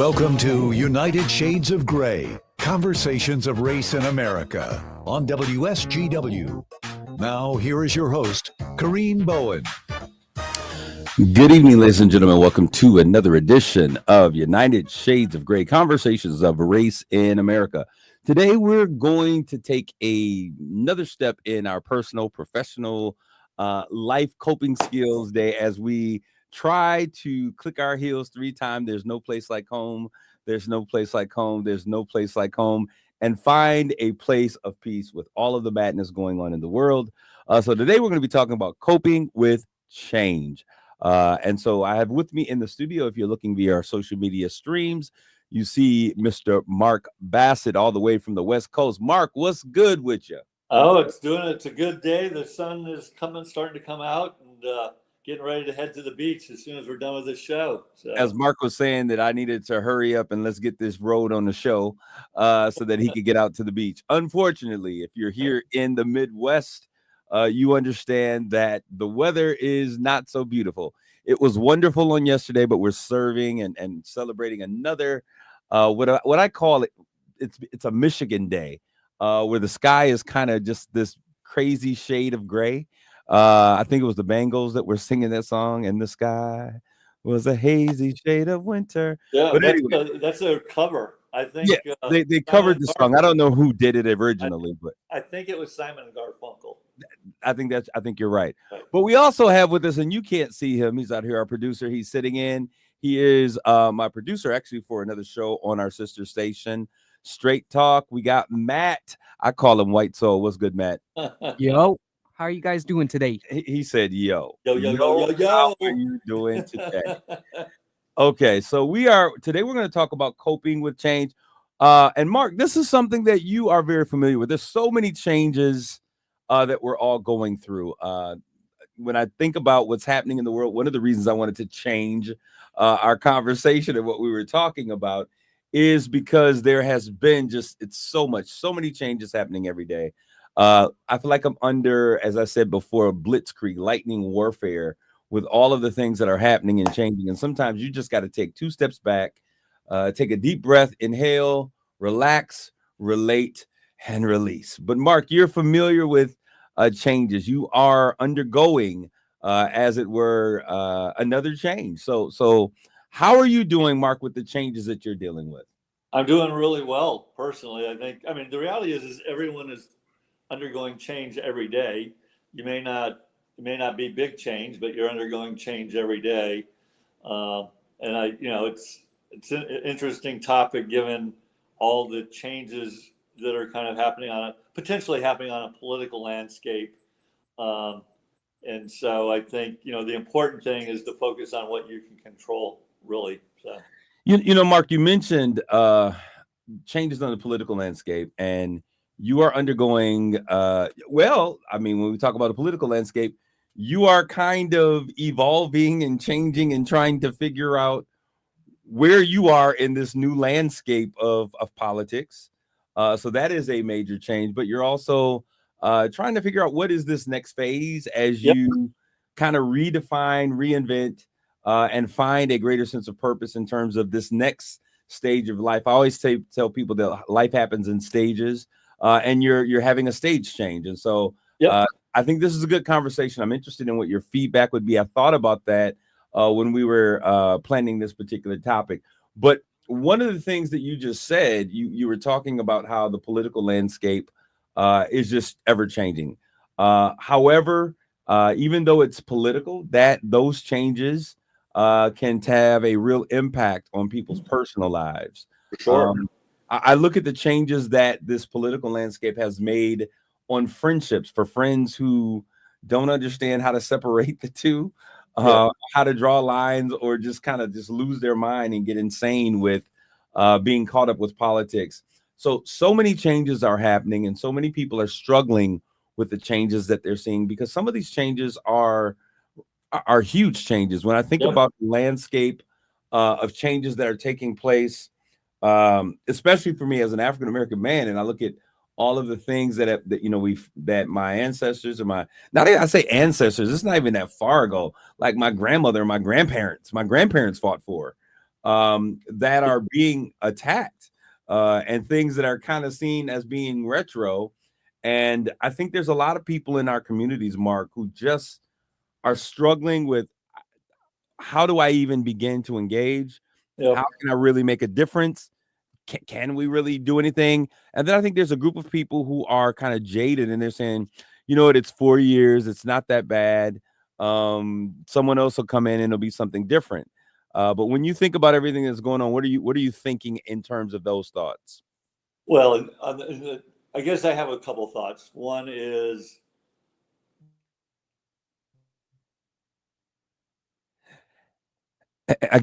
Welcome to United Shades of Gray, Conversations of Race in America on WSGW. Now, here is your host, Kareem Bowen. Good evening, ladies and gentlemen. Welcome to another edition of United Shades of Gray, Conversations of Race in America. Today, we're going to take another step in our personal, professional, life coping skills day as we try to click our heels 3 times. There's no place like home. There's no place like home. There's no place like home. And find a place of peace with all of the madness going on in the world. So today we're going to be talking about coping with change. And so I have with me in the studio, if you're looking via our social media streams, you see Mr. Mark Bassett all the way from the West Coast. Mark, what's good with you? Oh, it's a good day. The sun is starting to come out, and getting ready to head to the beach as soon as we're done with this show. So. As Mark was saying that I needed to hurry up and let's get this road on the show so that he could get out to the beach. Unfortunately, if you're here in the Midwest, you understand that the weather is not so beautiful. It was wonderful on yesterday, but we're serving and celebrating another, what I call it, it's a Michigan day, where the sky is kind of just this crazy shade of gray. I think it was the Bengals that were singing that song, "In the Sky was a hazy shade of winter." Yeah, but anyway, that's a cover. I think. Yeah, they covered the song. I don't know who did it originally, but I think it was Simon and Garfunkel. I think you're right. But we also have with us, and you can't see him. He's out here, our producer. He's sitting in. He is my producer, actually, for another show on our sister station, Straight Talk. We got Matt. I call him White Soul. What's good, Matt? Yo, how are you guys doing today? He said, "Yo, yo, how are you doing today?" Okay, so today we're going to talk about coping with change. And Mark, this is something that you are very familiar with. There's so many changes that we're all going through. When I think about what's happening in the world, one of the reasons I wanted to change our conversation and what we were talking about is because there has been so many changes happening every day. I feel like I'm under, as I said before, a blitzkrieg, lightning warfare with all of the things that are happening and changing. And sometimes you just got to take 2 steps back, take a deep breath, inhale, relax, relate, and release. But Mark, you're familiar with changes. You are undergoing, as it were, another change. So how are you doing, Mark, with the changes that you're dealing with? I'm doing really well, personally. I mean, the reality is everyone is undergoing change every day. It may not be big change, but you're undergoing change every day. And it's an interesting topic given all the changes that are kind of potentially happening on a political landscape. And so I think, the important thing is to focus on what you can control, really. So. Mark, you mentioned changes on the political landscape, and you are undergoing, when we talk about the political landscape, you are kind of evolving and changing and trying to figure out where you are in this new landscape of politics. So that is a major change, but you're also trying to figure out what is this next phase as you kind of redefine, reinvent, and find a greater sense of purpose in terms of this next stage of life. I always tell people that life happens in stages, and you're having a stage change. And so I think this is a good conversation. I'm interested in what your feedback would be. I thought about that when we were planning this particular topic. But one of the things that you just said, you were talking about how the political landscape is just ever changing. However, even though it's political, that those changes can have a real impact on people's personal lives. For sure. I look at the changes that this political landscape has made on friendships for friends who don't understand how to separate the two, how to draw lines, or just kind of lose their mind and get insane with being caught up with politics. So many changes are happening, and so many people are struggling with the changes that they're seeing, because some of these changes are huge changes. When I think about the landscape of changes that are taking place, especially for me as an African-American man, and I look at all of the things that my ancestors I say ancestors, it's not even that far ago, like my grandmother and my grandparents fought for. that are being attacked, and things that are kind of seen as being retro. And I think there's a lot of people in our communities, Mark, who just are struggling with, how do I even begin to engage? Yep. How can I really make a difference? Can we really do anything? And then I think there's a group of people who are kind of jaded, and they're saying, you know what, it's 4 years, it's not that bad. Someone else will come in and it'll be something different. But when you think about everything that's going on, what are you thinking in terms of those thoughts? Well, I guess I have a couple thoughts. One is,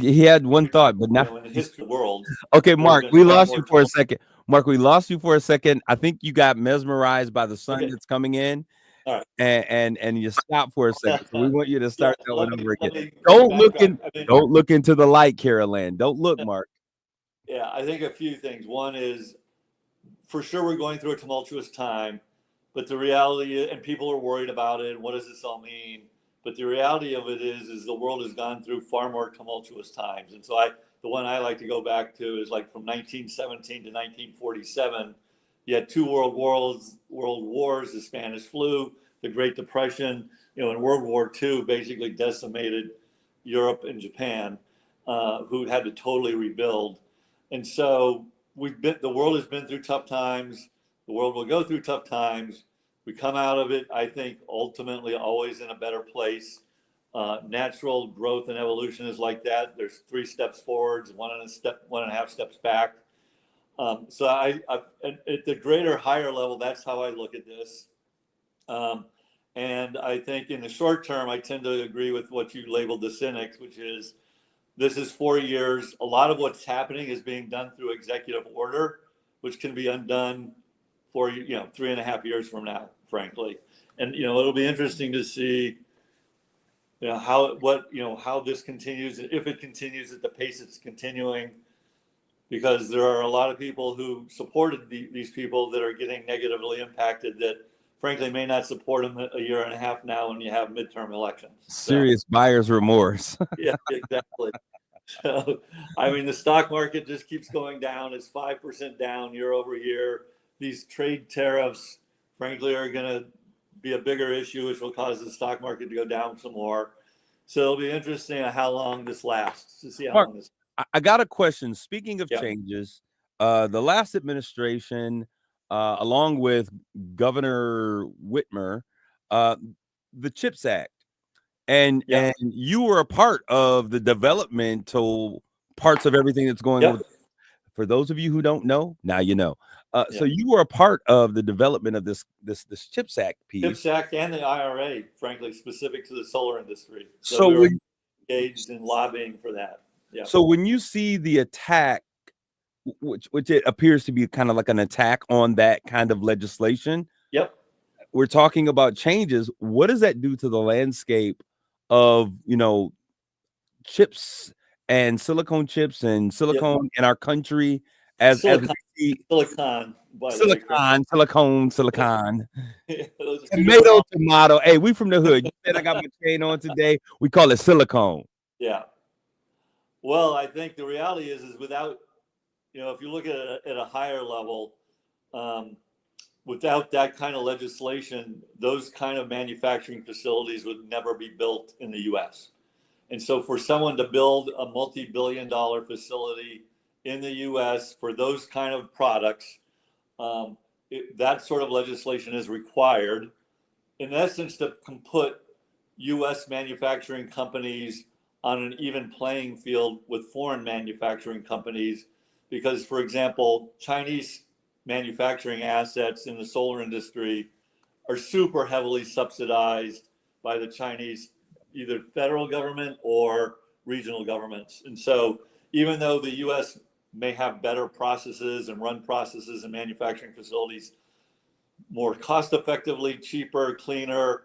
He had one thought, but now in the history of the world. Okay, there's Mark, been we far lost more you for a tumult. second. Mark, we lost you for a second. I think you got mesmerized by the sun Okay. that's coming in, All right. and you stopped for a second. So we want you to start that one over Let again. me Don't look backtrack. in, I mean, don't look into the light, Carol Ann. Don't look, Mark. yeah, I think a few things. One is, for sure, we're going through a tumultuous time, but the reality is, and people are worried about it. What does this all mean? But the reality of it is the world has gone through far more tumultuous times. And so the one I like to go back to is like from 1917 to 1947. You had two world wars, the Spanish flu, the Great Depression, and World War II basically decimated Europe and Japan, who had to totally rebuild. And so the world has been through tough times. The world will go through tough times. We come out of it, I think, ultimately always in a better place. Natural growth and evolution is like that. There's 3 steps forwards, 1.5 steps back. So at the greater, higher level, that's how I look at this. And I think in the short term, I tend to agree with what you labeled the cynics, which is, this is 4 years. A lot of what's happening is being done through executive order, which can be undone for 3.5 years from now, frankly. And it'll be interesting to see how this continues, if it continues at the pace it's continuing, because there are a lot of people who supported these people that are getting negatively impacted that frankly may not support them a year and a half now when you have midterm elections. Serious buyer's remorse. Yeah, exactly. So, I mean, the stock market just keeps going down. It's 5% down year over year. These trade tariffs, frankly, are going to be a bigger issue, which will cause the stock market to go down some more. So it'll be interesting how long this lasts, to see how Mark, long this. I got a question. Speaking of Yeah. changes, the last administration, along with Governor Whitmer, the CHIPS Act, and Yeah. you were a part of the developmental parts of everything that's going on. Yep. For those of you who don't know, now you know. So Yeah. you were a part of the development of this CHIPS Act piece. CHIPS Act and the IRA, frankly, specific to the solar industry. So we were when engaged in lobbying for that. Yeah. So when you see the attack, which it appears to be kind of like an attack on that kind of legislation, Yep. we're talking about changes. What does that do to the landscape of chips and silicone chips and silicone in our country as Silicon, we see by the way. silicone. Those are two Tomato, different. tomato. Hey, we from the hood. You said I got my chain on today. We call it silicone. Yeah. Well, I think the reality is without, if you look at it at a higher level, without that kind of legislation, those kind of manufacturing facilities would never be built in the U.S. And so for someone to build a multi-billion-dollar facility in the U.S. for those kind of products, that sort of legislation is required, in essence, to put U.S. manufacturing companies on an even playing field with foreign manufacturing companies. Because, for example, Chinese manufacturing assets in the solar industry are super heavily subsidized by the Chinese, either federal government or regional governments. And so even though the US may have better processes and run processes and manufacturing facilities more cost effectively, cheaper, cleaner,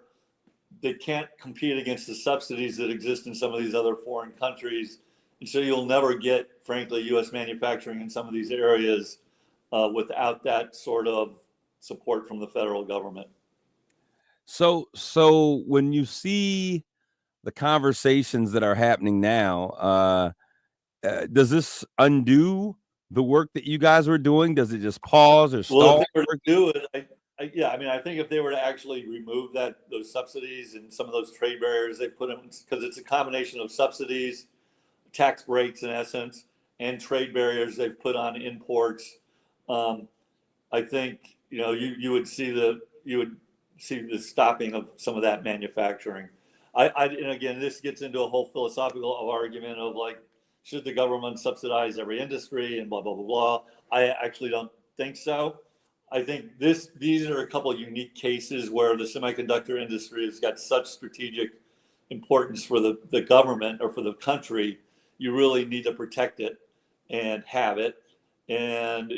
they can't compete against the subsidies that exist in some of these other foreign countries. And so you'll never get, frankly, US manufacturing in some of these areas without that sort of support from the federal government. So when you see the conversations that are happening now, does this undo the work that you guys were doing? Does it just pause or Well, if stall? they were to do it, yeah, I mean, I think if they were to actually remove those subsidies and some of those trade barriers they put in, because it's a combination of subsidies, tax breaks in essence, and trade barriers they've put on imports. I think you would see the stopping of some of that manufacturing. And again, this gets into a whole philosophical argument of like, should the government subsidize every industry and blah blah blah blah. I actually don't think so. I think these are a couple of unique cases where the semiconductor industry has got such strategic importance for the government or for the country. You really need to protect it and have it. And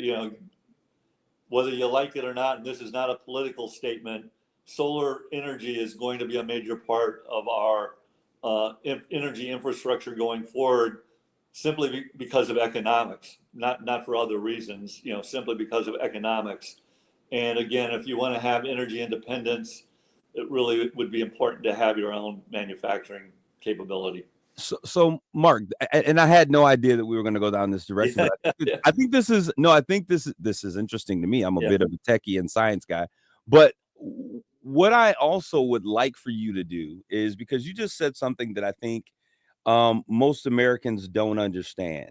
whether you like it or not, and this is not a political statement, solar energy is going to be a major part of our energy infrastructure going forward, simply because of economics, not for other reasons, simply because of economics. And again, if you want to have energy independence, it really would be important to have your own manufacturing capability. So Mark, and I had no idea that we were going to go down this direction. But I think this is interesting to me. I'm a bit of a techie and science guy, but what I also would like for you to do is, because you just said something that I think most Americans don't understand.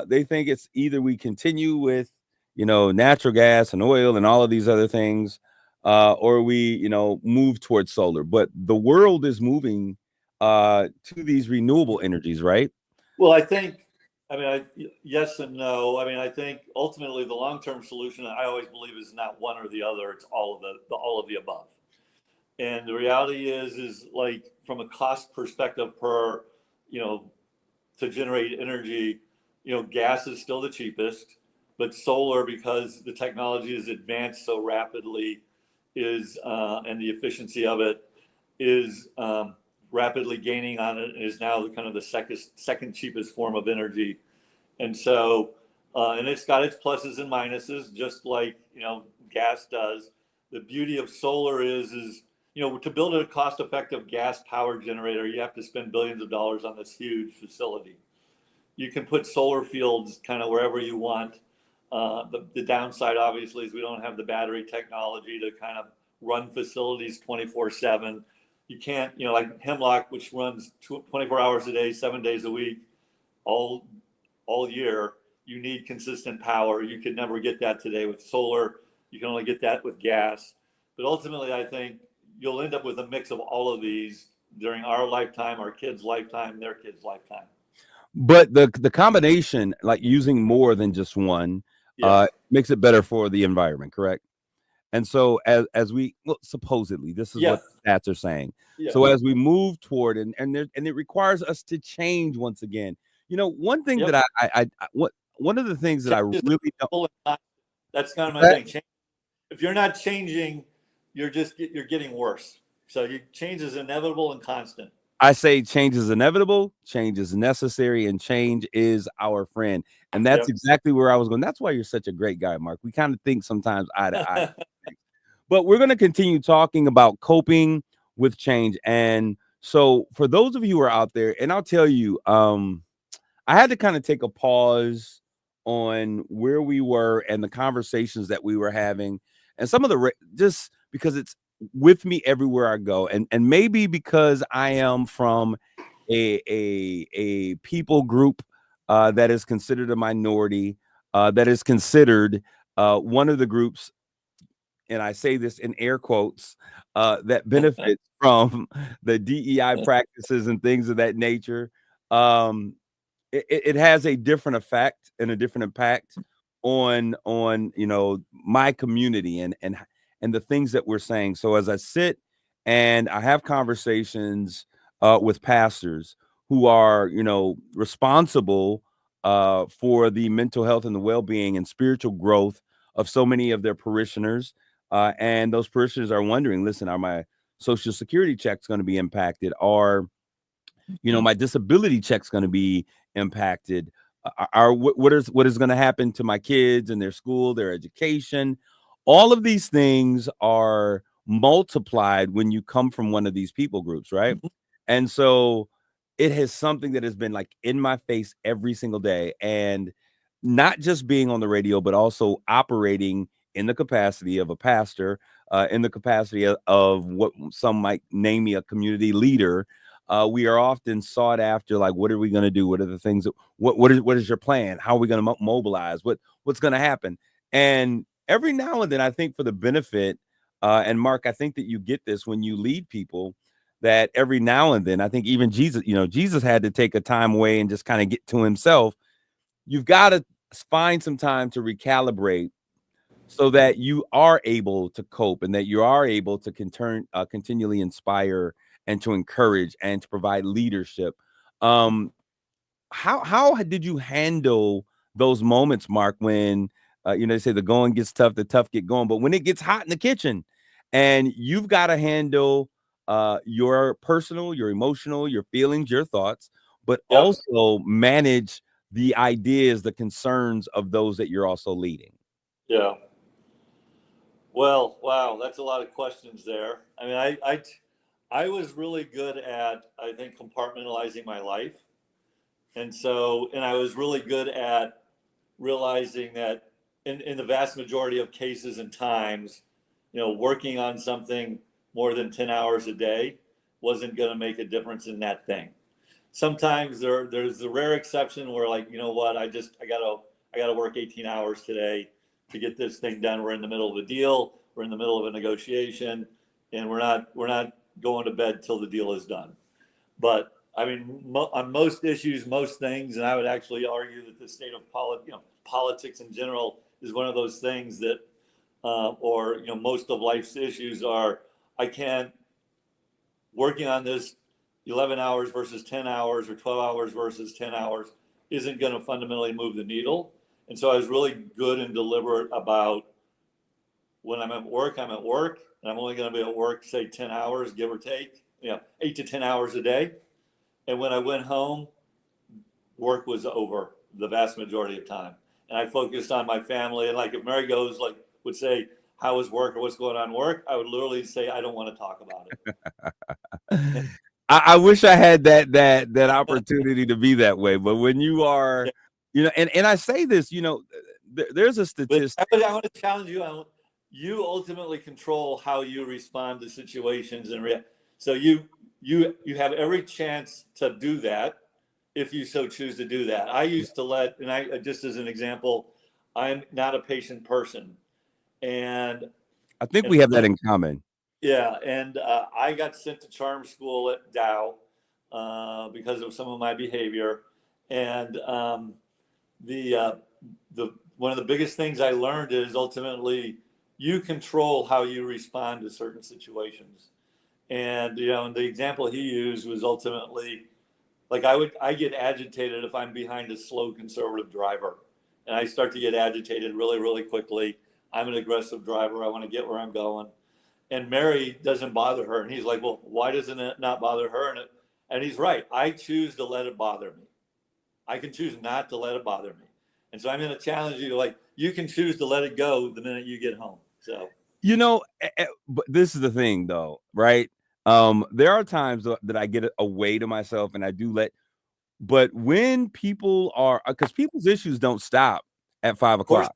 They think it's either we continue with natural gas and oil and all of these other things, or we move towards solar. But the world is moving to these renewable energies, right? Well, I think, yes and no. I think ultimately the long-term solution, I always believe, is not one or the other. It's all of the above. And the reality is like, from a cost perspective per, to generate energy, gas is still the cheapest, but solar, because the technology is advanced so rapidly, and the efficiency of it is rapidly gaining on it, and is now kind of the second cheapest form of energy. And so, and it's got its pluses and minuses, just like gas does. The beauty of solar is to build a cost-effective gas power generator, you have to spend billions of dollars on this huge facility. You can put solar fields kind of wherever you want. The downside, obviously, is we don't have the battery technology to kind of run facilities 24/7. You can't, like Hemlock, which runs 24 hours a day, 7 days a week, all year. You need consistent power. You could never get that today with solar. You can only get that with gas. But ultimately, I think you'll end up with a mix of all of these during our lifetime, our kids' lifetime, their kids' lifetime. But the combination, like using more than just one, makes it better for the environment, correct? And so as we, well, supposedly, this is what stats are saying. So as we move toward, and it requires us to change once again. One thing that one of the things that I really don't. That's kind of my thing. If you're not changing, you're getting worse. So change is inevitable and constant. I say change is inevitable, change is necessary, and change is our friend. And that's exactly where I was going. That's why you're such a great guy, Mark. We kind of think sometimes eye to eye. But we're going to continue talking about coping with change. And so for those of you who are out there, and I'll tell you, I had to kind of take a pause on where we were and the conversations that we were having, and some of the just because it's with me everywhere I go, and maybe because I am from a people group that is considered a minority, that is considered one of the groups, and I say this in air quotes, that benefits from the DEI practices and things of that nature. It has a different effect and a different impact on my community and the things that we're saying. So as I sit and I have conversations with pastors who are responsible for the mental health and the well-being and spiritual growth of so many of their parishioners, and those parishioners are wondering, listen, are my Social Security checks going to be impacted? Are my disability check's going to be impacted? What is going to happen to my kids and their school, their education? All of these things are multiplied when you come from one of these people groups, right? And so it has something that has been like in my face every single day. And not just being on the radio, but also operating in the capacity of a pastor, in the capacity of what some might name me a community leader. We are often sought after, like, what are we going to do? What are the things that, what is your plan? How are we going to mobilize? What's going to happen? And every now and then, I think for the benefit, and Mark, I think that you get this when you lead people, that every now and then, I think even Jesus, Jesus had to take a time away and just kind of get to himself. You've got to find some time to recalibrate so that you are able to cope and that you are able to continually inspire and to encourage and to provide leadership. How did you handle those moments, Mark, when they say the going gets tough, the tough get going, but when it gets hot in the kitchen and you've got to handle your personal, your emotional, your feelings, your thoughts, but also manage the ideas, the concerns of those that you're also leading? Yeah. Well, wow, that's a lot of questions there. I mean, I was really good at, I think, compartmentalizing my life. And I was really good at realizing that in the vast majority of cases and times, working on something more than 10 hours a day wasn't going to make a difference in that thing. Sometimes there's a rare exception where, like, you know what, I gotta work 18 hours today to get this thing done. We're in the middle of a deal, we're in the middle of a negotiation, and we're not going to bed till the deal is done. But I mean, on most issues, most things, and I would actually argue that the state of politics in general is one of those things that, most of life's issues are, I can't, working on this 11 hours versus 10 hours or 12 hours versus 10 hours isn't going to fundamentally move the needle. And so I was really good and deliberate about, when I'm at work, and I'm only going to be at work, say 10 hours, give or take, 8 to 10 hours a day. And when I went home, work was over the vast majority of time. And I focused on my family. And, like, if Mary would say, how was work or what's going on work, I would literally say, I don't want to talk about it. I wish I had that opportunity to be that way. But when you are, and I say this, there's a statistic. But I want to challenge you. You ultimately control how you respond to situations and react. So you have every chance to do that if you so choose to do that. I used to just as an example, I'm not a patient person. And I think we have that in common. Yeah, and I got sent to charm school at Dow because of some of my behavior, and the one of the biggest things I learned is ultimately you control how you respond to certain situations. And and the example he used was ultimately, like, I get agitated if I'm behind a slow conservative driver, and I start to get agitated really, really quickly. I'm an aggressive driver. I want to get where I'm going. And Mary doesn't bother her. And he's like, well, why doesn't it not bother her? And he's right. I choose to let it bother me. I can choose not to let it bother me. And so I'm going to challenge you to, like, you can choose to let it go the minute you get home. So, but this is the thing, though, right? There are times that I get away to myself and I do but when people because people's issues don't stop at 5 o'clock.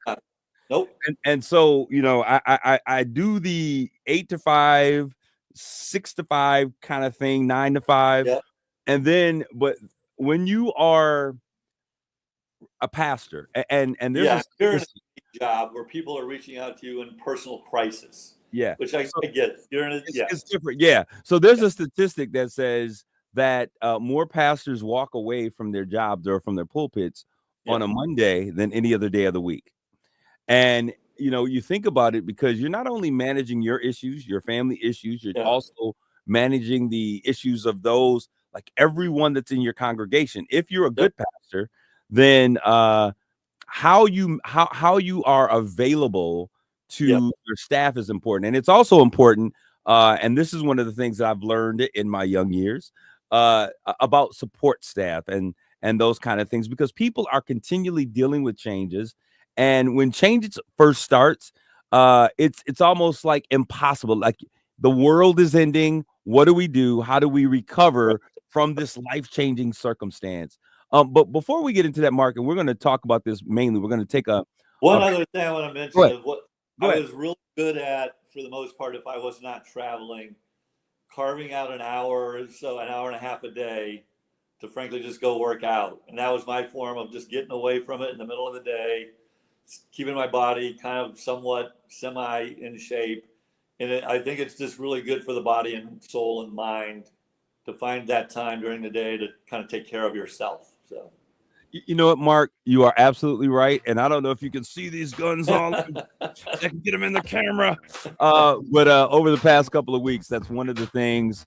Nope. And so, I do the 8 to 5, 6 to 5 kind of thing, 9 to 5. Yeah. And then, but when you are a pastor and there's you're in a job where people are reaching out to you in personal crisis. Yeah. Which I get it. It's different. Yeah. So there's a statistic that says that more pastors walk away from their jobs or from their pulpits on a Monday than any other day of the week. And, you think about it, because you're not only managing your issues, your family issues, you're also managing the issues of those, like everyone that's in your congregation. If you're a good pastor, then how you are available to your staff is important. And it's also important, and this is one of the things that I've learned in my young years, about support staff and those kind of things, because people are continually dealing with changes. And when change first starts, it's almost like impossible. Like, the world is ending. What do we do? How do we recover from this life-changing circumstance. But before we get into that, Mark, and we're going to talk about this mainly, we're going to take one other thing I want to Go mention ahead. is what Go I ahead. was really good at, for the most part, if I was not traveling, carving out an hour or so, an hour and a half a day to frankly just go work out. And that was my form of just getting away from it in the middle of the day, keeping my body kind of somewhat semi in shape. And I think it's just really good for the body and soul and mind to find that time during the day to kind of take care of yourself. So, You know what, Mark? You are absolutely right. And I don't know if you can see these guns on. I can get them in the camera. But over the past couple of weeks, that's one of the things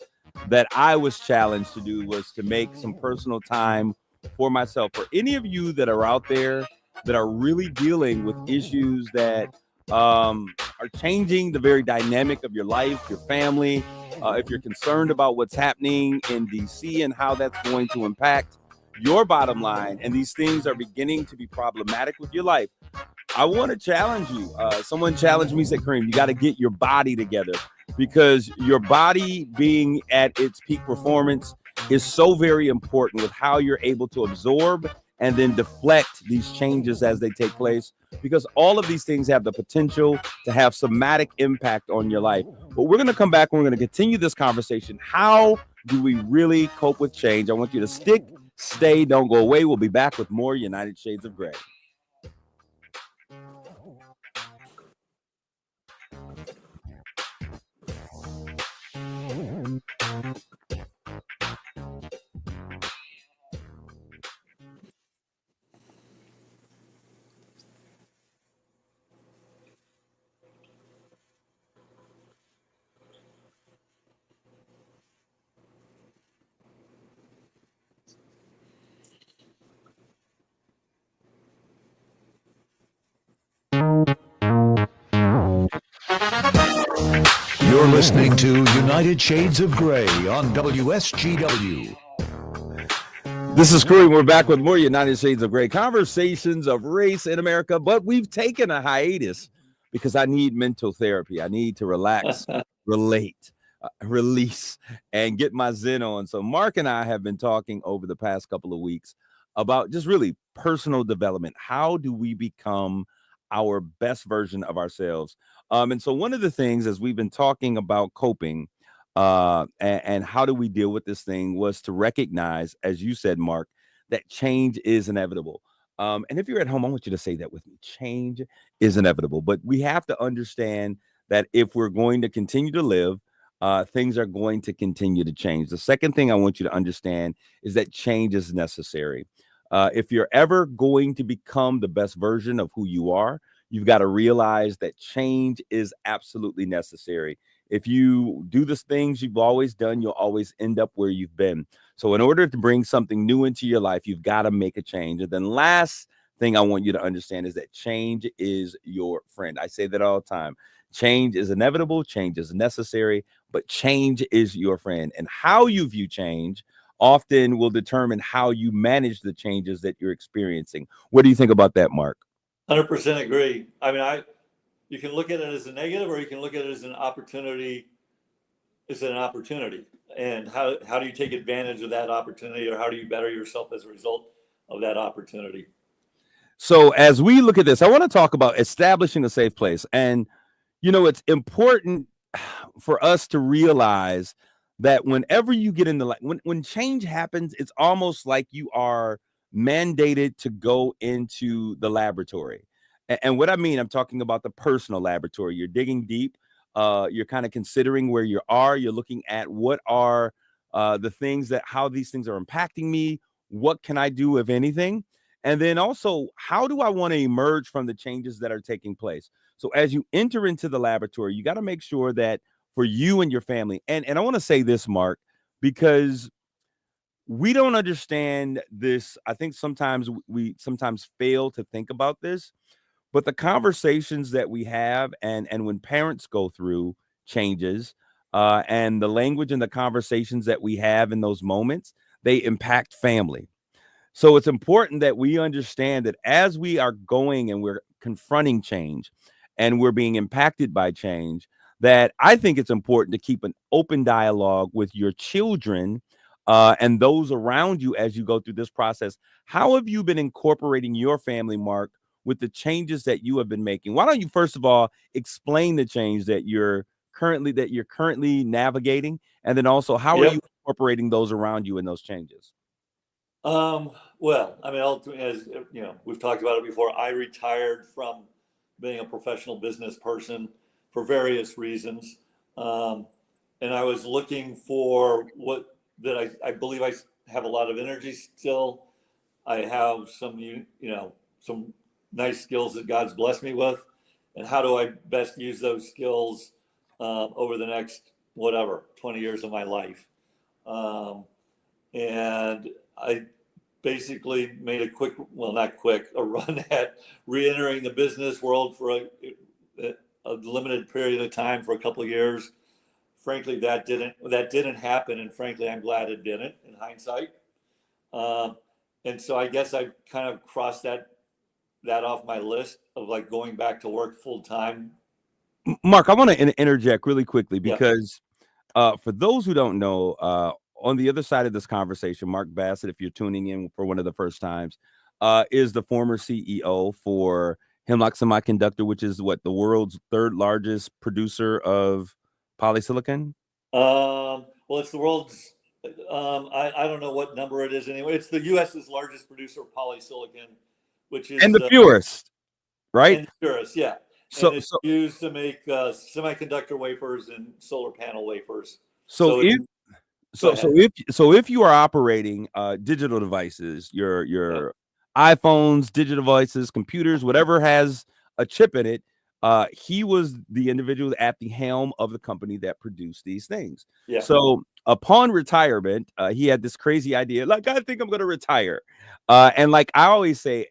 that I was challenged to do, was to make some personal time for myself. For any of you that are out there that are really dealing with issues that are changing the very dynamic of your life, your family, if you're concerned about what's happening in DC and how that's going to impact your bottom line, and these things are beginning to be problematic with your life, I want to challenge you. Someone challenged me, said, Kareem, you got to get your body together, because your body being at its peak performance is so very important with how you're able to absorb and then deflect these changes as they take place, because all of these things have the potential to have somatic impact on your life. But we're going to come back and we're going to continue this conversation. How do we really cope with change? I want you to stay, don't go away. We'll be back with more United Shades of Gray. You're listening to United Shades of Gray on WSGW. This is Kareem. We're back with more United Shades of Gray, conversations of race in America. But we've taken a hiatus because I need mental therapy. I need to relax, release, and get my zen on. So Mark and I have been talking over the past couple of weeks about just really personal development. How do we become our best version of ourselves? And so one of the things, as we've been talking about coping, and how do we deal with this thing, was to recognize, as you said, Mark, that change is inevitable. And if you're at home, I want you to say that with me. Change is inevitable, but we have to understand that if we're going to continue to live, things are going to continue to change. The second thing I want you to understand is that change is necessary. If you're ever going to become the best version of who you are, you've got to realize that change is absolutely necessary. If you do the things you've always done, you'll always end up where you've been. So in order to bring something new into your life, you've got to make a change. And then last thing I want you to understand is that change is your friend. I say that all the time. Change is inevitable, change is necessary, but change is your friend. And how you view change often will determine how you manage the changes that you're experiencing. What do you think about that, Mark? 100% agree. I mean, you can look at it as a negative, or you can look at it as an opportunity. Is it an opportunity? And how do you take advantage of that opportunity, or how do you better yourself as a result of that opportunity? So as we look at this, I want to talk about establishing a safe place. And, you know, it's important for us to realize that whenever you get in the, when change happens, it's almost like you are mandated to go into the laboratory. And what I mean, I'm talking about the personal laboratory. You're digging deep. You're kind of considering where you are. You're looking at what are the things that, how these things are impacting me. What can I do, if anything? And then also, how do I want to emerge from the changes that are taking place? So as you enter into the laboratory, you got to make sure that for you and your family, and I want to say this, Mark, because we don't understand this. I think sometimes we sometimes fail to think about this, but the conversations that we have, and when parents go through changes, and the language and the conversations that we have in those moments, they impact family. So it's important that we understand that as we are going and we're confronting change and we're being impacted by change, that I think it's important to keep an open dialogue with your children, and those around you as you go through this process. How have you been incorporating your family, Mark, with the changes that you have been making? Why don't you first of all explain the change that you're currently navigating, and then also how are Yep. you incorporating those around you in those changes? Well, I mean, as you know, we've talked about it before. I retired from being a professional business person for various reasons. And I was looking for what that I believe I have a lot of energy still. I have some, some nice skills that God's blessed me with. And how do I best use those skills over the next, 20 years of my life? And I basically made a run at re-entering the business world for a limited period of time for a couple of years. Frankly, that didn't happen, and frankly, I'm glad it didn't in hindsight. And so I guess I kind of crossed that off my list of like going back to work full time. Mark, I want to interject really quickly Yeah. because for those who don't know, on the other side of this conversation, Mark Bassett, if you're tuning in for one of the first times, is the former CEO for Hemlock Semiconductor, which is what, the world's third largest producer of polysilicon? Well, it's the world's. I don't know what number it is anyway. It's the U.S.'s largest producer of polysilicon, which is And the purest, right? and the purest, yeah. So, And it's used to make semiconductor wafers and solar panel wafers. so Go ahead. if you are operating digital devices, your Yeah. iPhones, digital devices, computers, whatever has a chip in it, he was the individual at the helm of the company that produced these things. Yeah. So upon retirement, he had this crazy idea, like, I think I'm going to retire. And like I always say,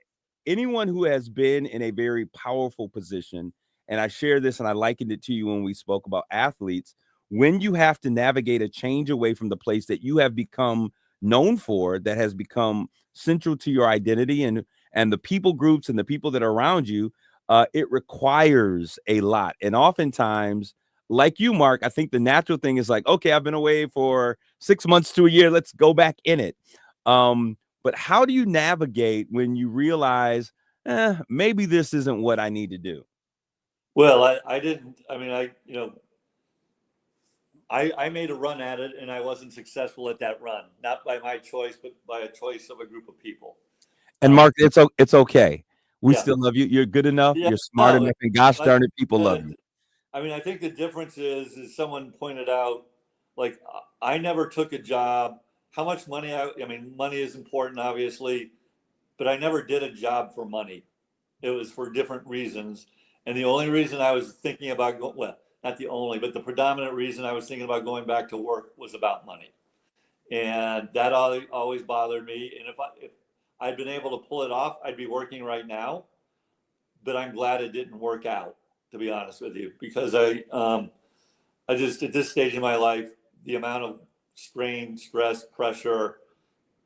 anyone who has been in a very powerful position, and I share this and I likened it to you when we spoke about athletes, when you have to navigate a change away from the place that you have become known for, that has become central to your identity and the people groups and the people that are around you, it requires a lot. And oftentimes, like you, Mark, I think the natural thing is like, okay, I've been away for 6 months to a year, let's go back in it. But how do you navigate when you realize, maybe this isn't what I need to do? Well, I didn't. I mean, I made a run at it, and I wasn't successful at that run. Not by my choice, but by a choice of a group of people. And Mark, it's okay. We Yeah. still love you. You're good enough. Yeah. You're smart No, enough, and gosh like, darn it, people love you. I mean, I think the difference is someone pointed out, like, I never took a job. How much money? I mean, money is important, obviously, but I never did a job for money. It was for different reasons. And the only reason I was thinking about well, not the only, but the predominant reason I was thinking about going back to work was about money. And that always bothered me. And if I'd been able to pull it off, I'd be working right now. But I'm glad it didn't work out, to be honest with you, because I just, at this stage in my life, the amount of strain, stress, pressure,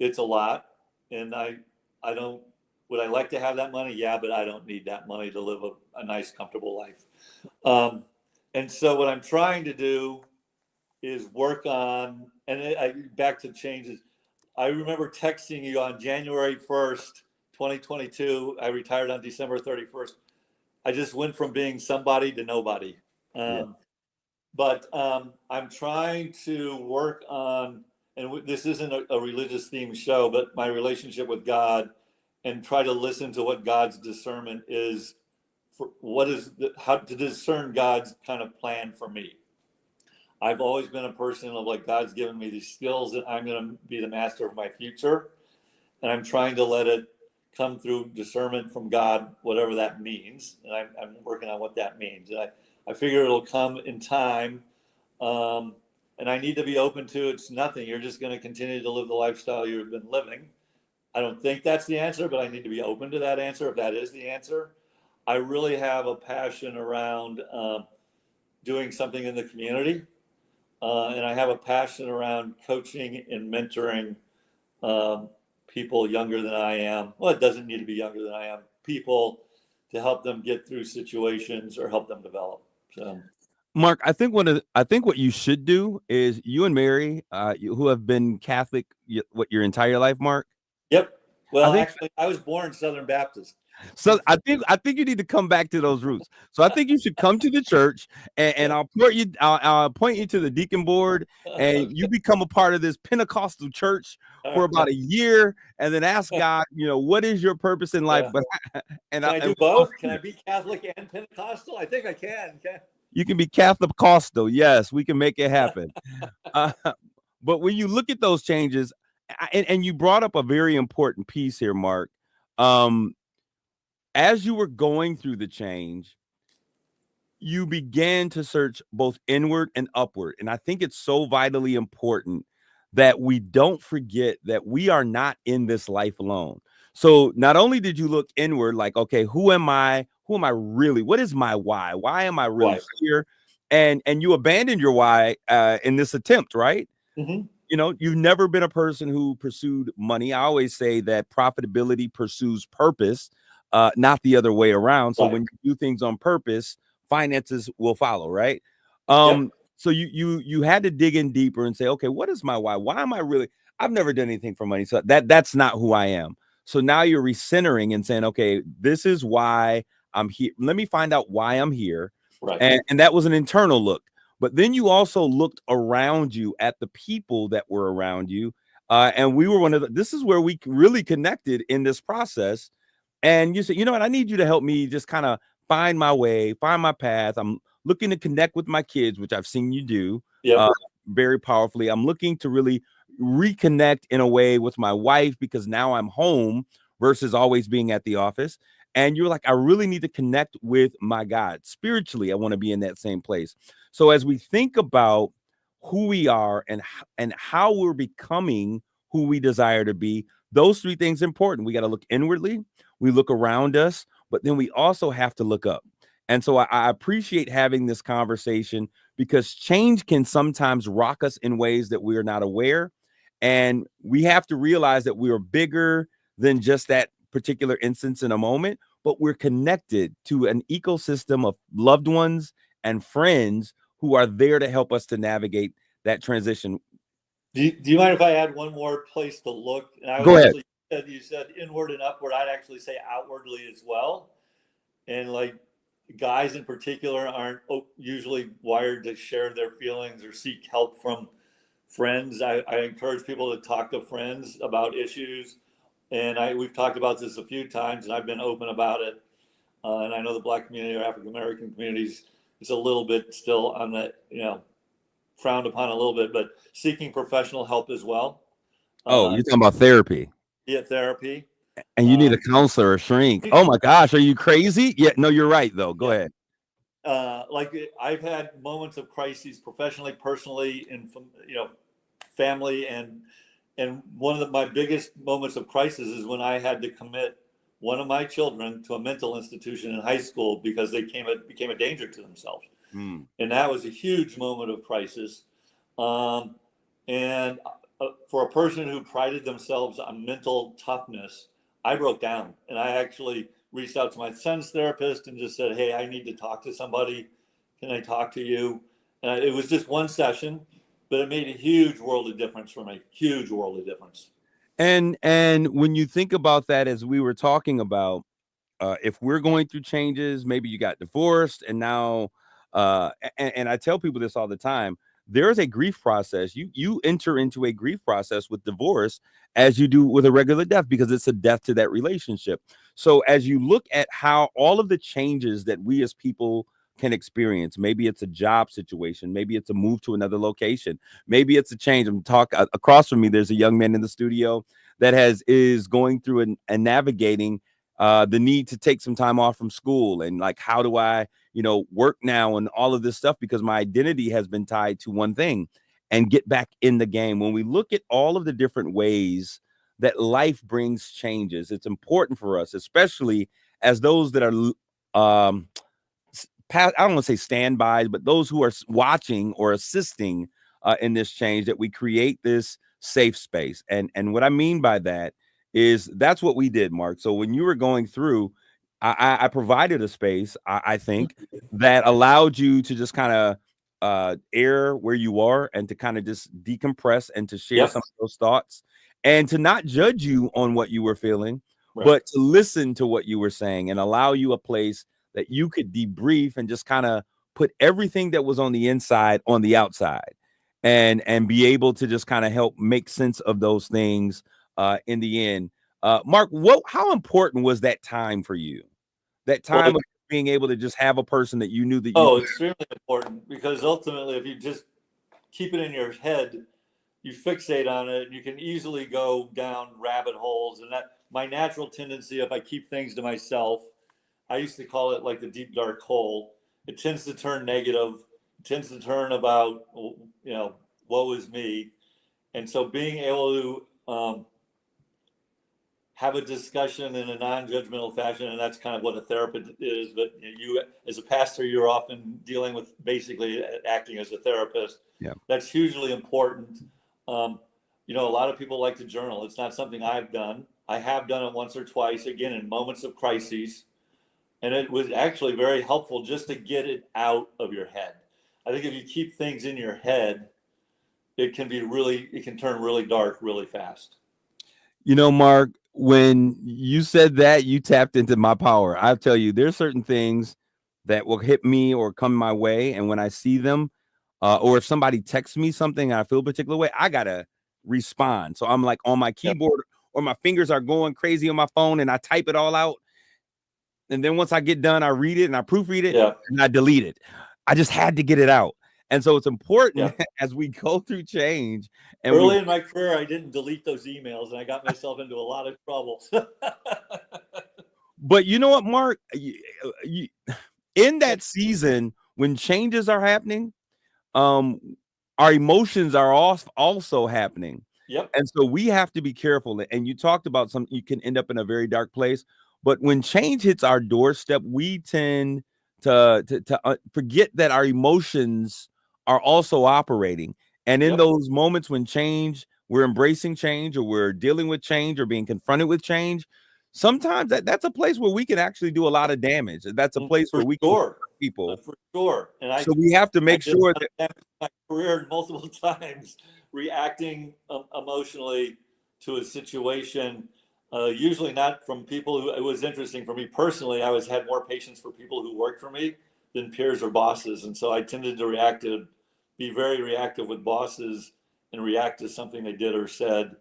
it's a lot. And I don't, would I like to have that money? Yeah, but I don't need that money to live a nice, comfortable life. And so what I'm trying to do is work on, and back to changes. I remember texting you on January 1st, 2022. I retired on December 31st. I just went from being somebody to nobody. But I'm trying to work on, and this isn't a religious themed show, but my relationship with God, and try to listen to what God's discernment is for how to discern God's kind of plan for me. I've always been a person of like, God's given me these skills that I'm going to be the master of my future. And I'm trying to let it come through discernment from God, whatever that means. And I'm working on what that means. And I figure it'll come in time. And I need to be open to it's nothing. You're just going to continue to live the lifestyle you've been living. I don't think that's the answer, but I need to be open to that answer if that is the answer. I really have a passion around doing something in the community. And I have a passion around coaching and mentoring people younger than I am. Well, it doesn't need to be younger than I am. People to help them get through situations or help them develop. So Mark, I think what you should do is you and Mary, who have been Catholic what your entire life, Mark. Yep. I Well, think actually, I was born Southern Baptist. so. I think you need to come back to those roots. So I think you should come to the church, and I'll appoint you to the deacon board, and you become a part of this Pentecostal church for about a year, and then ask God, what is your purpose in life? Yeah. But Can I do both? Can I be Catholic and Pentecostal? I think I can. you can be Catholic Costal. Yes, we can make it happen. Uh, but when you look at those changes, and you brought up a very important piece here, Mark. As you were going through the change, you began to search both inward and upward. And I think it's so vitally important that we don't forget that we are not in this life alone. So not only did you look inward, like, okay, who am I? Who am I really? What is my why? Why am I really here? And you abandoned your why in this attempt, right? Mm-hmm. You've never been a person who pursued money. I always say that profitability pursues purpose, not the other way around. So when you do things on purpose, finances will follow, right? So you had to dig in deeper and say, okay, what is my why? Why am I really? I've never done anything for money, so that's not who I am. So now you're recentering and saying, okay, this is why I'm here. Let me find out why I'm here. Right. And that was an internal look. But then you also looked around you at the people that were around you. And we were this is where we really connected in this process. And you said, you know what, I need you to help me just kind of find my way, find my path. I'm looking to connect with my kids, which I've seen you do very powerfully. I'm looking to really reconnect in a way with my wife because now I'm home versus always being at the office. And you're like, I really need to connect with my God spiritually. I want to be in that same place. So as we think about who we are and how we're becoming who we desire to be, those three things are important. We got to look inwardly, we look around us, but then we also have to look up. And so I appreciate having this conversation because change can sometimes rock us in ways that we are not aware. And we have to realize that we are bigger than just that particular instance in a moment, but we're connected to an ecosystem of loved ones and friends who are there to help us to navigate that transition. Do you mind if I add one more place to look? And I Go ahead. You said inward and upward. I'd actually say outwardly as well. And like guys in particular aren't usually wired to share their feelings or seek help from friends. I encourage people to talk to friends about issues. And we've talked about this a few times, and I've been open about it. And I know the Black community or African American communities is a little bit still on that, frowned upon a little bit, but seeking professional help as well. You're talking about therapy. Yeah, therapy. And you need a counselor or shrink. Oh my gosh, are you crazy? Yeah, no, you're right though. Go ahead. Like I've had moments of crises professionally, personally, in family, and one of my biggest moments of crisis is when I had to commit one of my children to a mental institution in high school because they became a danger to themselves. And that was a huge moment of crisis. And for a person who prided themselves on mental toughness, I broke down, and I actually reached out to my son's therapist and just said, hey, I need to talk to somebody. Can I talk to you? And it was just one session, but it made a huge world of difference for me. Huge world of difference. And when you think about that, as we were talking about, if we're going through changes, maybe you got divorced and now, and I tell people this all the time, there is a grief process. You enter into a grief process with divorce as you do with a regular death, because it's a death to that relationship. So as you look at how all of the changes that we as people can experience, maybe it's a job situation, maybe it's a move to another location, maybe it's a change. I'm talking across from me, there's a young man in the studio that is going through and navigating the need to take some time off from school, and like, how do I work now and all of this stuff, because my identity has been tied to one thing, and get back in the game. When we look at all of the different ways that life brings changes, it's important for us, especially as those that are I don't want to say standbys, but those who are watching or assisting in this change, that we create this safe space. And what I mean by that is that's what we did, Mark. So when you were going through, I provided a space, I think, that allowed you to just kind of air where you are and to kind of just decompress and to share Yep. some of those thoughts and to not judge you on what you were feeling, Right. but to listen to what you were saying and allow you a place that you could debrief and just kind of put everything that was on the inside on the outside and be able to just kind of help make sense of those things in the end. Mark, how important was that time for you? That time Well, of being able to just have a person that you knew that you extremely important, because ultimately, if you just keep it in your head, you fixate on it, you can easily go down rabbit holes. And that my natural tendency, if I keep things to myself, I used to call it like the deep dark hole. It tends to turn negative. It tends to turn about, woe is me. And so being able to have a discussion in a non-judgmental fashion, and that's kind of what a therapist is. But you, as a pastor, you're often dealing with basically acting as a therapist. Yeah. That's hugely important. A lot of people like to journal. It's not something I've done. I have done it once or twice, again, in moments of crises. And it was actually very helpful just to get it out of your head. I think if you keep things in your head, it can turn really dark really fast. Mark, when you said that, you tapped into my power. I tell you, there's certain things that will hit me or come my way. And when I see them, or if somebody texts me something and I feel a particular way, I got to respond. So I'm like on my keyboard or my fingers are going crazy on my phone and I type it all out. And then once I get done, I read it and I proofread it and I delete it. I just had to get it out. And so it's important as we go through change. And early in my career, I didn't delete those emails and I got myself into a lot of trouble. But you know what, Mark? In that season, when changes are happening, our emotions are also happening. Yep. And so we have to be careful. And you talked about you can end up in a very dark place. But when change hits our doorstep, we tend to forget that our emotions are also operating. And in those moments when we're embracing change or we're dealing with change or being confronted with change, sometimes that's a place where we can actually do a lot of damage. That's a place where we can hurt people. For sure. And so we have to make sure that my career multiple times reacting emotionally to a situation. Usually not from people who, it was interesting for me personally, I had more patience for people who worked for me than peers or bosses. And so I tended to be very reactive with bosses and react to something they did or said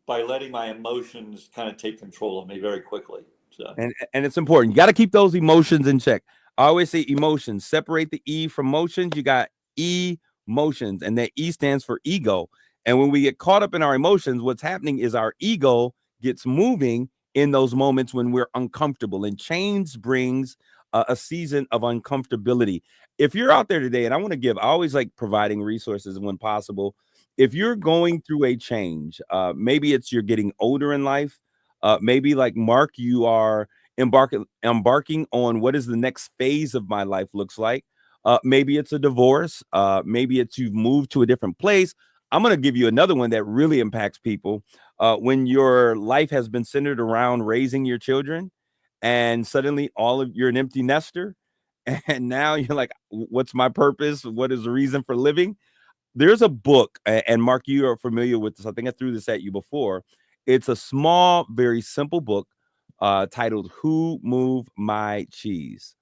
by letting my emotions kind of take control of me very quickly. So. And it's important. You got to keep those emotions in check. I always say emotions, separate the E from motions. You got emotions, and that E stands for ego. And when we get caught up in our emotions, what's happening is our ego gets moving in those moments when we're uncomfortable. And change brings a season of uncomfortability. If you're out there today, and I always like providing resources when possible. If you're going through a change, maybe you're getting older in life. Maybe like Mark, you are embarking on what is the next phase of my life looks like. Maybe it's a divorce. Maybe you've moved to a different place. I'm going to give you another one that really impacts people. When your life has been centered around raising your children and suddenly you're an empty nester. And now you're like, what's my purpose? What is the reason for living? There's a book, and Mark, you are familiar with this. I think I threw this at you before. It's a small, very simple book titled Who Moved My Cheese?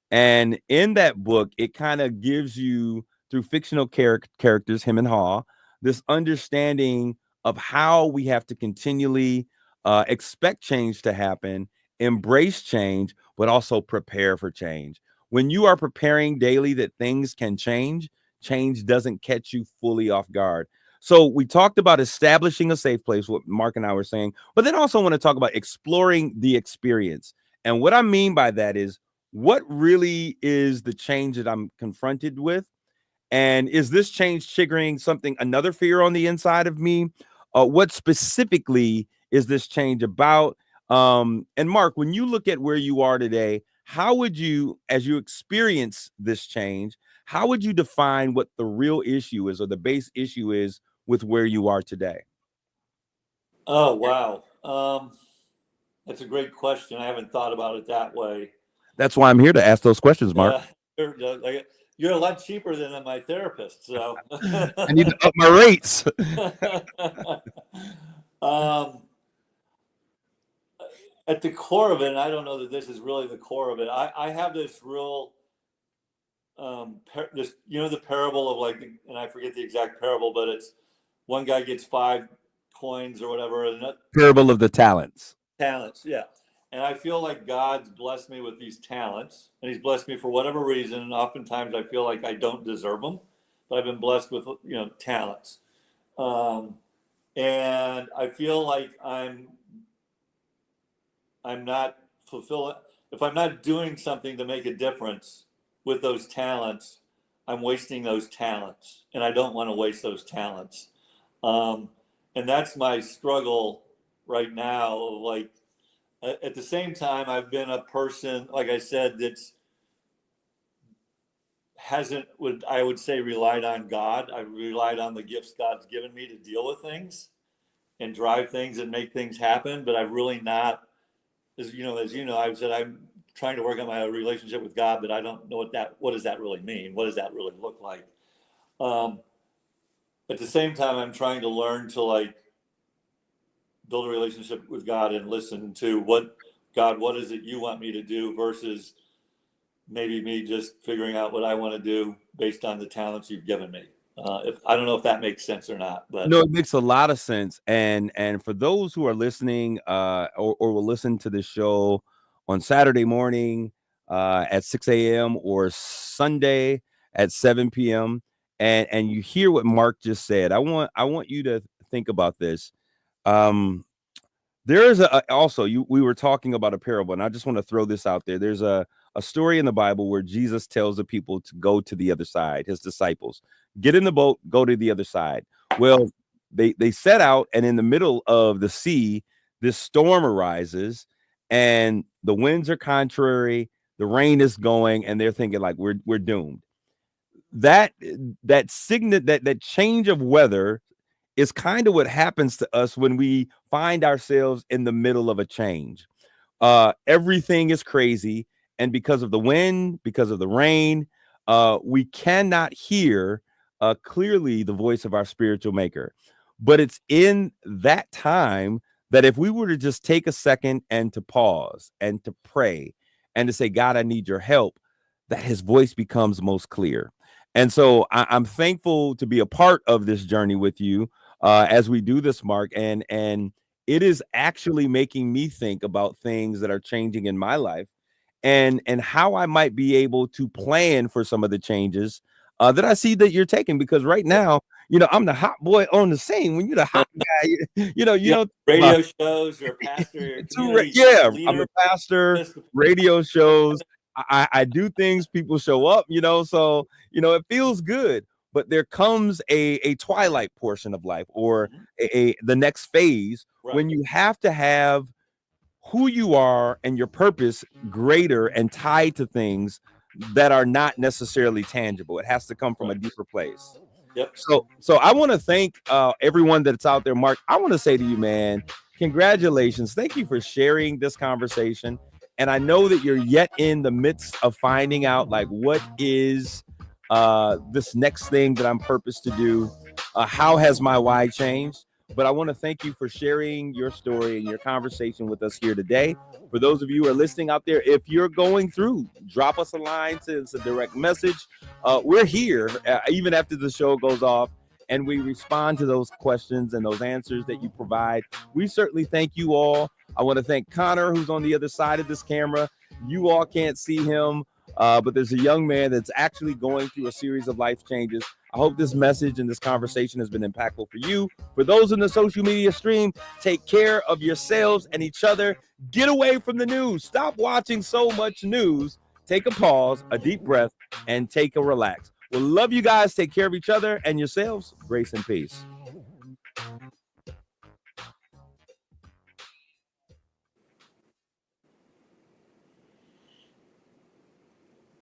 And in that book, it kind of gives you, through fictional characters, him and Haw, this understanding of how we have to continually expect change to happen, embrace change, but also prepare for change. When you are preparing daily that things can change, change doesn't catch you fully off guard. So we talked about establishing a safe place, what Mark and I were saying, but then also want to talk about exploring the experience. And what I mean by that is, what really is the change that I'm confronted with? And is this change triggering another fear on the inside of me? What specifically is this change about? And Mark, when you look at where you are today, how would you, as you experience this change, how would you define what the real issue is or the base issue is with where you are today? Oh, wow. That's a great question. I haven't thought about it that way. That's why I'm here to ask those questions, Mark. You're a lot cheaper than my therapist, so I need to up my rates. At the core of it, and I don't know that this is really the core of it. I have this real, this, the parable of like, and I forget the exact parable, but it's one guy gets 5 coins or whatever, and Parable of the talents. Talents, yeah. And I feel like God's blessed me with these talents, and He's blessed me for whatever reason. And oftentimes I feel like I don't deserve them, but I've been blessed with talents, and I feel like I'm not fulfilling. If I'm not doing something to make a difference with those talents, I'm wasting those talents, and I don't want to waste those talents. And that's my struggle right now. Like, at the same time, I've been a person, like I said, that's I would say, relied on God. I've relied on the gifts God's given me to deal with things and drive things and make things happen. But I've really not, as you know, I've said I'm trying to work on my relationship with God, but I don't know what does that really mean? What does that really look like? At the same time, I'm trying to learn to like build a relationship with God and listen to what is it you want me to do versus maybe me just figuring out what I want to do based on the talents you've given me. If I don't know if that makes sense or not, but no, it makes a lot of sense. And for those who are listening, or will listen to this show on Saturday morning at 6 a.m. or Sunday at 7 p.m. and you hear what Mark just said, I want you to think about this. There is we were talking about a parable, and I just want to throw this out there. There's a story in the Bible where Jesus tells the people to go to the other side, his disciples, get in the boat, go to the other side. Well, they set out, and in the middle of the sea, this storm arises, and the winds are contrary, the rain is going, and they're thinking like we're doomed. That change of weather is kind of what happens to us when we find ourselves in the middle of a change. Everything is crazy. And because of the wind, because of the rain, we cannot hear clearly the voice of our spiritual maker. But it's in that time that if we were to just take a second and to pause and to pray and to say, God, I need your help, that his voice becomes most clear. And so I'm thankful to be a part of this journey with you as we do this, Mark. And it is actually making me think about things that are changing in my life and how I might be able to plan for some of the changes that I see that you're taking. Because right now, I'm the hot boy on the scene. When you're the hot guy, you don't radio shows, you're a pastor, I'm a pastor, radio shows. I do things, people show up, so, it feels good. But there comes a twilight portion of life or the next phase when you have to have who you are and your purpose greater and tied to things that are not necessarily tangible. It has to come from a deeper place. Yep. So I want to thank everyone that's out there. Mark, I want to say to you, man, congratulations. Thank you for sharing this conversation. And I know that you're yet in the midst of finding out like what is this next thing that I'm purposed to do. How has my why changed? But I want to thank you for sharing your story and your conversation with us here today. For those of you who are listening out there, if you're going through, drop us a line, send us a direct message. We're here even after the show goes off, and we respond to those questions and those answers that you provide. We certainly thank you all. I want to thank Connor, who's on the other side of this camera. You all can't see him, but there's a young man that's actually going through a series of life changes. I hope this message and this conversation has been impactful for you. For those in the social media stream, take care of yourselves and each other. Get away from the news. Stop watching so much news. Take a pause, a deep breath, and take a relax. We'll love you guys. Take care of each other and yourselves. Grace and peace.